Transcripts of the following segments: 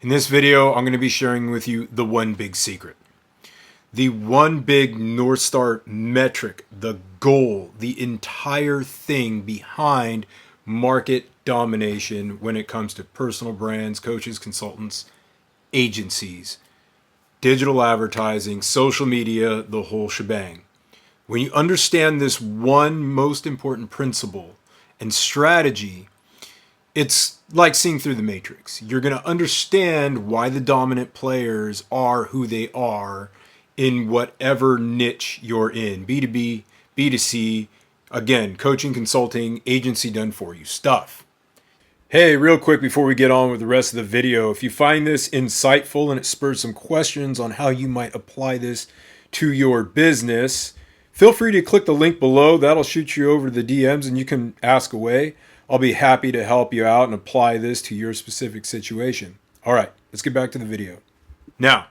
In this video, I'm going to be sharing with you the one big secret. The one big North Star metric, the goal, the entire thing behind market domination when it comes to personal brands, coaches, consultants, agencies, digital advertising, social media, the whole shebang. When you understand this one most important principle and strategy, it's like seeing through the matrix. You're going to understand why the dominant players are who they are in whatever niche you're in. B2B, B2C, again, coaching, consulting, agency done for you stuff. Hey, real quick before we get on with the rest of the video, if you find this insightful and it spurs some questions on how you might apply this to your business, feel free to click the link below. That'll shoot you over the DMs and you can ask away. I'll be happy to help you out and apply this to your specific situation. All right, let's get back to the video. Now,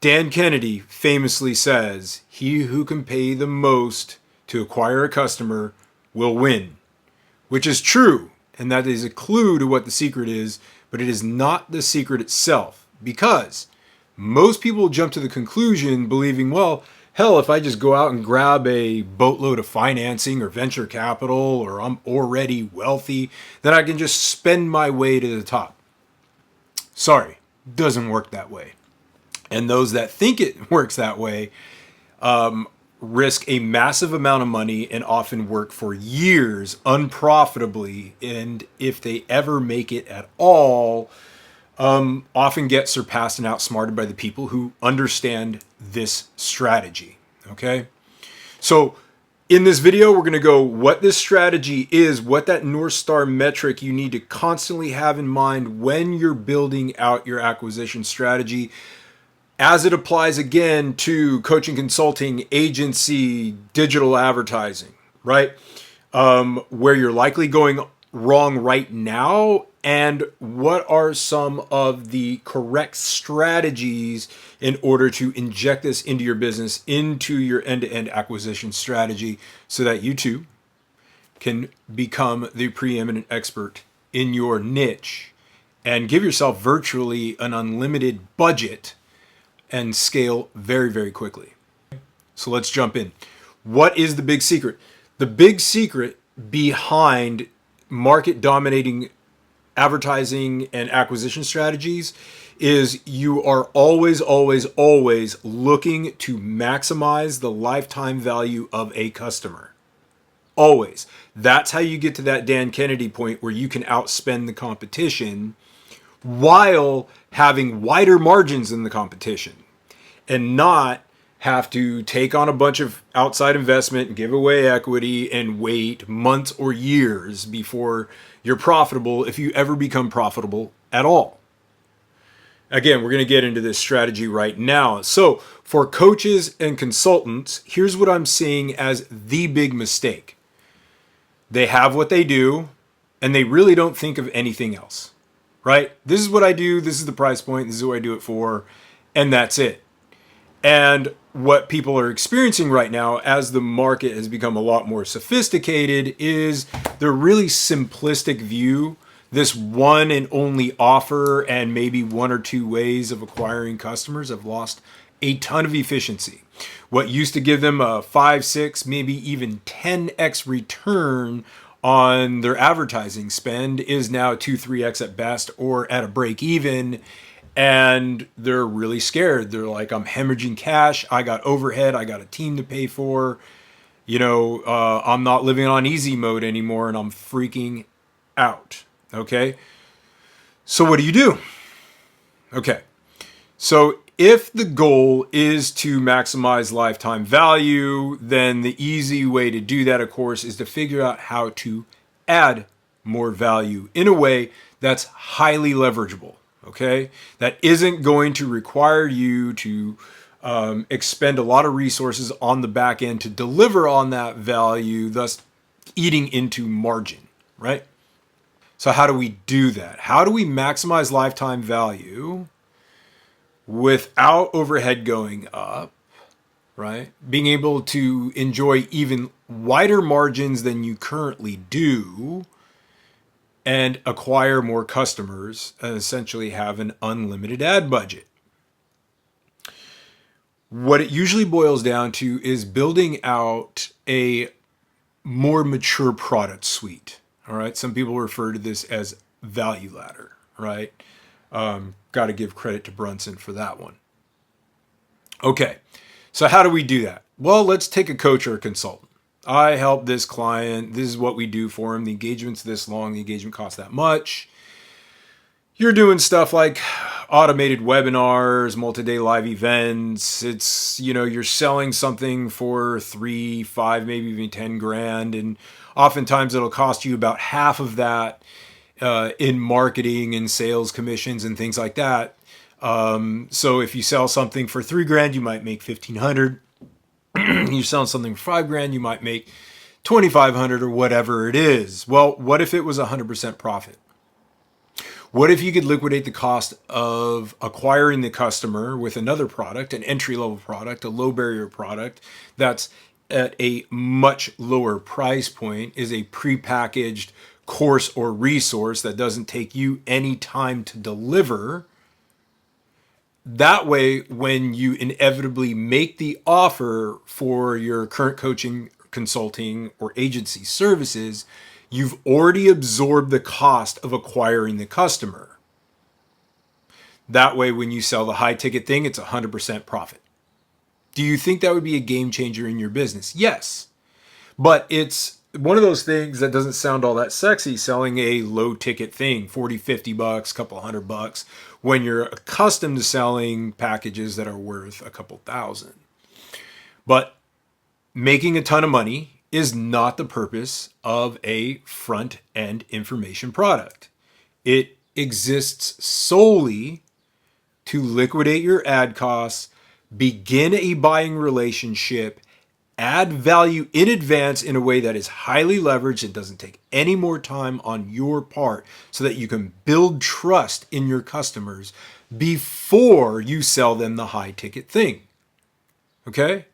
Dan Kennedy famously says, "He who can pay the most to acquire a customer will win," which is true. And that is a clue to what the secret is, but it is not the secret itself, because most people jump to the conclusion believing, well, hell, if I just go out and grab a boatload of financing or venture capital, or I'm already wealthy, then I can just spend my way to the top. Sorry, doesn't work that way. And those that think it works that way risk a massive amount of money and often work for years unprofitably. And if they ever make it at all, often get surpassed and outsmarted by the people who understand this strategy. Okay, so in this video, we're going to go what this strategy is, what that North Star metric you need to constantly have in mind when you're building out your acquisition strategy, as it applies again to coaching, consulting, agency, digital advertising, right? Where you're likely going wrong right now, and what are some of the correct strategies in order to inject this into your business, into your end-to-end acquisition strategy, so that you too can become the preeminent expert in your niche and give yourself virtually an unlimited budget and scale very, very quickly. So let's jump in. What is the big secret? The big secret behind market dominating advertising and acquisition strategies is you are always looking to maximize the lifetime value of a customer. Always. That's how you get to that Dan Kennedy point where you can outspend the competition while having wider margins than the competition, and not have to take on a bunch of outside investment and give away equity and wait months or years before you're profitable, if you ever become profitable at all. Again, we're going to get into this strategy right now. So for coaches and consultants, here's what I'm seeing as the big mistake. They have what they do, and they really don't think of anything else, right? This is what I do. This is the price point. This is what I do it for. And that's it. And what people are experiencing right now, as the market has become a lot more sophisticated, is the really simplistic view, this one and only offer and maybe one or two ways of acquiring customers have lost a ton of efficiency. What used to give them a 5, 6, maybe even 10x return on their advertising spend is now 2, 3x at best, or at a break even. And they're really scared. They're like, I'm hemorrhaging cash. I got overhead. I got a team to pay for. I'm not living on easy mode anymore, and I'm freaking out. Okay. So what do? Okay. So if the goal is to maximize lifetime value, then the easy way to do that, of course, is to figure out how to add more value in a way that's highly leverageable. Okay, that isn't going to require you to expend a lot of resources on the back end to deliver on that value, thus eating into margin, right? So how do we do that? How do we maximize lifetime value without overhead going up, right? Being able to enjoy even wider margins than you currently do, and acquire more customers and essentially have an unlimited ad budget. What it usually boils down to is building out a more mature product suite. All right. Some people refer to this as value ladder, right? Got to give credit to Brunson for that one. Okay. So how do we do that? Well, let's take a coach or a consultant. I help this client. This is what we do for him. The engagement's this long. The engagement costs that much. You're doing stuff like automated webinars, multi-day live events. It's, you're selling something for 3, 5, maybe even 10 grand. And oftentimes it'll cost you about half of that in marketing and sales commissions and things like that. So if you sell something for 3 grand, you might make 1,500. You're selling something for 5 grand, you might make 2,500 or whatever it is. Well, what if it was 100% profit? What if you could liquidate the cost of acquiring the customer with another product, an entry-level product, a low-barrier product that's at a much lower price point, is a prepackaged course or resource that doesn't take you any time to deliver? That way, when you inevitably make the offer for your current coaching, consulting, or agency services, you've already absorbed the cost of acquiring the customer. That way, when you sell the high ticket thing, it's 100% profit. Do you think that would be a game changer in your business? Yes. But it's one of those things that doesn't sound all that sexy, selling a low ticket thing, 40, 50 bucks, couple $100, when you're accustomed to selling packages that are worth a couple thousand. But making a ton of money is not the purpose of a front-end information product. It exists solely to liquidate your ad costs, begin a buying relationship, add value in advance in a way that is highly leveraged and doesn't take any more time on your part, so that you can build trust in your customers before you sell them the high ticket thing. Okay?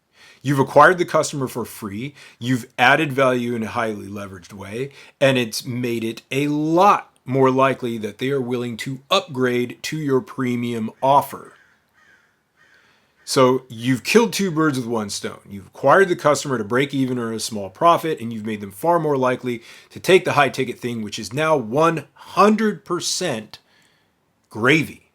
You've acquired the customer for free, you've added value in a highly leveraged way, and it's made it a lot more likely that they are willing to upgrade to your premium offer. So you've killed 2 birds with 1 stone. You've acquired the customer to break even or a small profit, and you've made them far more likely to take the high ticket thing, which is now 100% gravy,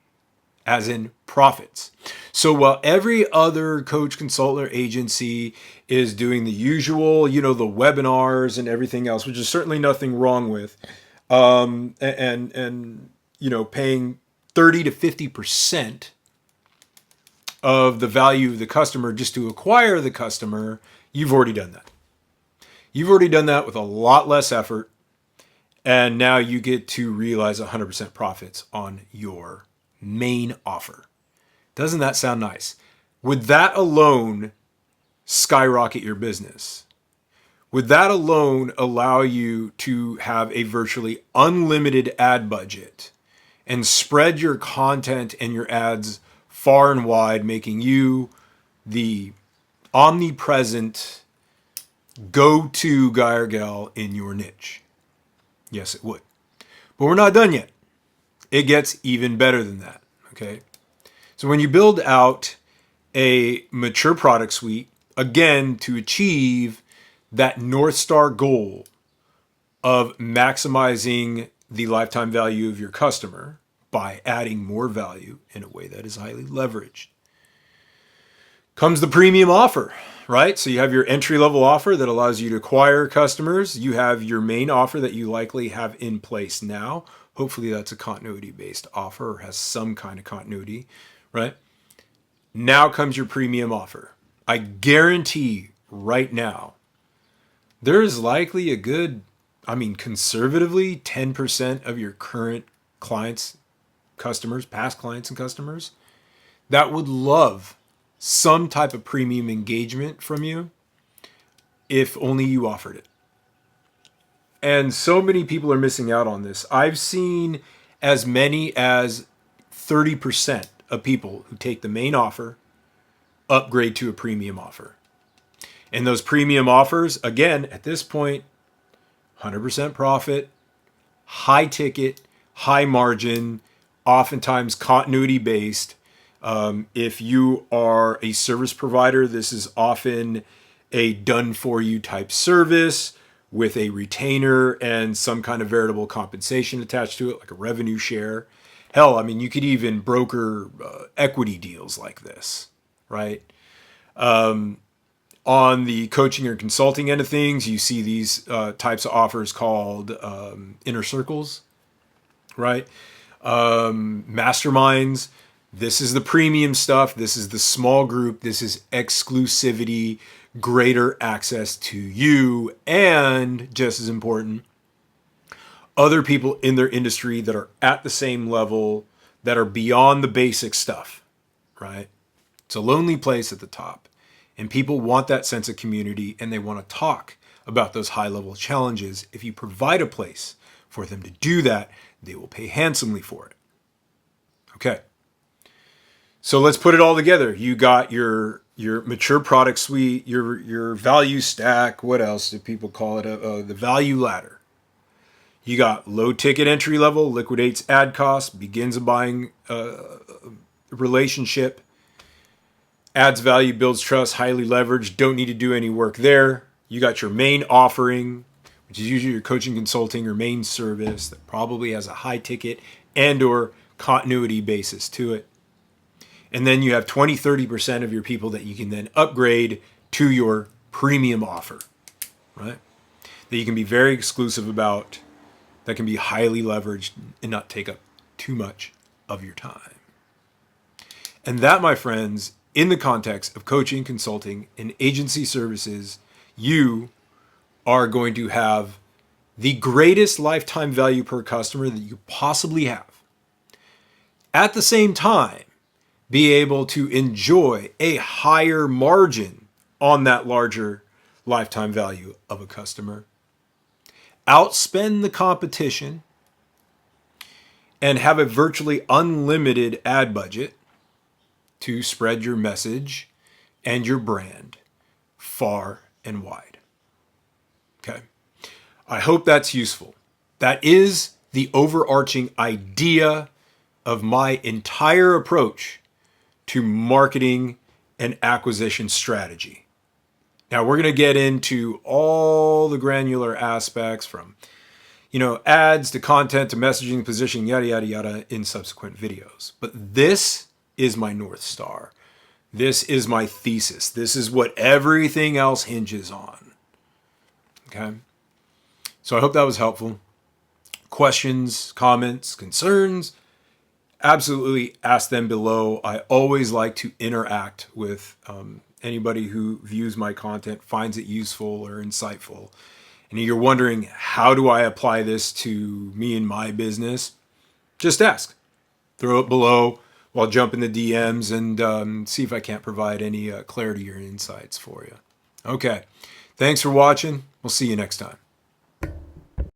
as in profits. So while every other coach, consultant, or agency is doing the usual, the webinars and everything else, which is certainly nothing wrong with, and paying 30 to 50% of the value of the customer just to acquire the customer, you've already done that. You've already done that with a lot less effort, and now you get to realize 100% profits on your main offer. Doesn't that sound nice? Would that alone skyrocket your business? Would that alone allow you to have a virtually unlimited ad budget and spread your content and your ads far and wide, making you the omnipresent go-to guy or gal in your niche? Yes, it would. But we're not done yet. It gets even better than that, okay? So when you build out a mature product suite, again, to achieve that North Star goal of maximizing the lifetime value of your customer by adding more value in a way that is highly leveraged, comes the premium offer, right? So you have your entry-level offer that allows you to acquire customers. You have your main offer that you likely have in place now. Hopefully that's a continuity-based offer or has some kind of continuity, right? Now comes your premium offer. I guarantee right now, there's likely a good, conservatively 10% of your current clients, customers, past clients and customers, that would love some type of premium engagement from you if only you offered it. And so many people are missing out on this. I've seen as many as 30% of people who take the main offer upgrade to a premium offer. And those premium offers, again, at this point, 100% profit, high ticket, high margin, oftentimes continuity based. If you are a service provider, this is often a done for you type service with a retainer and some kind of variable compensation attached to it, like a revenue share. Hell, I mean, you could even broker equity deals like this, right? On the coaching or consulting end of things, you see these types of offers called inner circles, right? Masterminds. This is the premium stuff. This is the small group. This is exclusivity, greater access to you, and just as important, other people in their industry that are at the same level, that are beyond the basic stuff, right? It's a lonely place at the top. And people want that sense of community, and they want to talk about those high-level challenges. If you provide a place for them to do that, they will pay handsomely for it. Okay. So let's put it all together. You got your mature product suite, your value stack. What else do people call it? The value ladder. You got low ticket entry level, liquidates ad costs, begins a buying relationship, adds value, builds trust, highly leveraged, don't need to do any work there. You got your main offering, which is usually your coaching, consulting, or main service that probably has a high ticket and or continuity basis to it. And then you have 20-30% of your people that you can then upgrade to your premium offer, right? That you can be very exclusive about, that can be highly leveraged and not take up too much of your time. And that, my friends, in the context of coaching, consulting, and agency services, you are going to have the greatest lifetime value per customer that you possibly have. At the same time, be able to enjoy a higher margin on that larger lifetime value of a customer, outspend the competition, and have a virtually unlimited ad budget to spread your message and your brand far and wide. Okay. I hope that's useful. That is the overarching idea of my entire approach to marketing and acquisition strategy. Now we're going to get into all the granular aspects from, ads to content to messaging, positioning, yada, yada, yada in subsequent videos. But this is my North Star. This is my thesis. This is what everything else hinges on. Okay. So I hope that was helpful. Questions, comments, concerns, absolutely ask them below. I always like to interact with anybody who views my content, finds it useful or insightful. And you're wondering, how do I apply this to me and my business? Just ask. Throw it below. I'll jump in the DMs and see if I can't provide any clarity or insights for you. Okay. Thanks for watching. We'll see you next time.